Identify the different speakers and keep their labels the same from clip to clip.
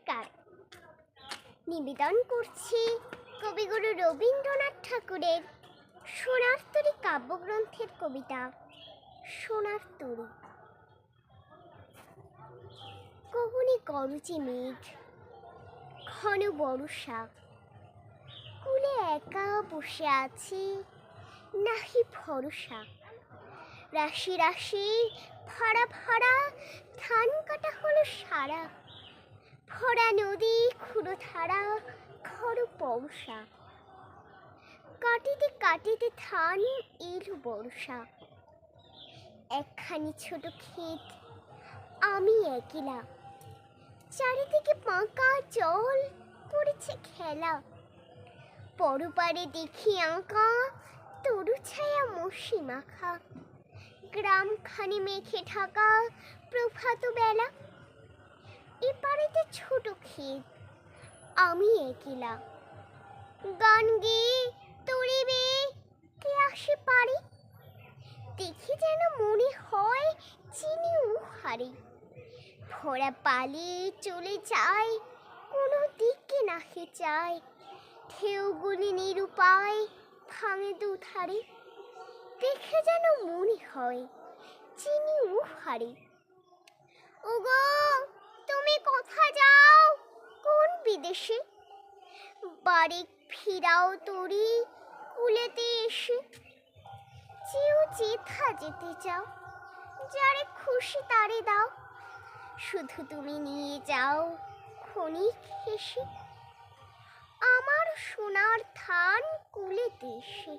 Speaker 1: নমস্কার। নিবেদন করছি কবিগুরু রবীন্দ্রনাথ ঠাকুরের সোনার তরী কাব্যগ্রন্থের কবিতা সোনার তরী। কবনে গরজে মেঘ, ঘন বর্ষা, কুলে একা বসে আছি, নাহি ভরসা। রাশি রাশি ভরা ভরা ধান কাটা হলো সারা, ভরা নদী ক্ষুরো ধারা খর বর্ষা। কাটিতে কাটিতে ধান এলো বর্ষা, একখানি ছোট ক্ষেত আমি একলা, চারিদিকে পাকা জল করেছে খেলা। পরপারে দেখি আঁকা তরু ছায়া মশি মাখা, গ্রামখানি মেঘে ঢাকা প্রভাত বেলা। এপারেতে ছোট ক্ষেত আমি একলা, গান গেয়ে তরিবে কে আসে পারে, দেখি যেন মনে হয় চিনি উহারে। ভরা পালে চলে যায় কোনো দিকে নাহি চায়, ঢেউগুলি নিরুপায় ভাঙে দুধারে, দেখে যেন মনে হয় চিনি উহারে। ওগো তুমি কোথা যাও কোন বিদেশে, বাড়ি ফিরাও তরি কুলেতে এসে। যেও যেথা যেতে চাও, যারে খুশি তারে দাও, শুধু তুমি নিয়ে যাও ক্ষণিক হেসে আমার সোনার ধান কুলেতে এসে।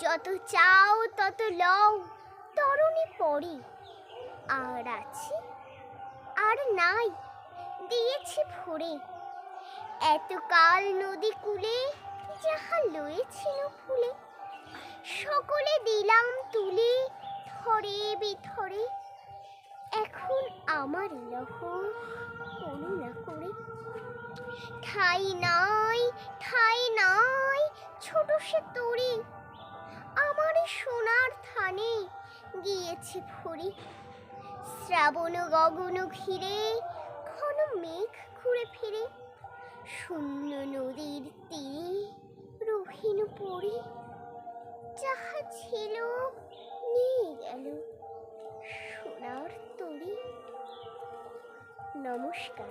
Speaker 1: যত চাও তত লও তরণী পরে, আর আছে আর নাই দিয়েছি ভরে। এতকাল নদী কূলে যাহা লয়েছিল ফুলে, সকলে দিলাম তুলে ধরে বিধরে। এখন আমার লহ করুণা করে, ঠাই নাই ঠাই নাই ছোট সে তরি, আমার সোনার ধানে গিয়েছে ভরি। শ্রাবণ গগন ঘিরে ঘন মেঘ ঘুরে ফিরে, শূন্য নদীর তীরে রহিন পড়ে। যাহা ছিল নিয়ে গেল সোনার তরী। নমস্কার।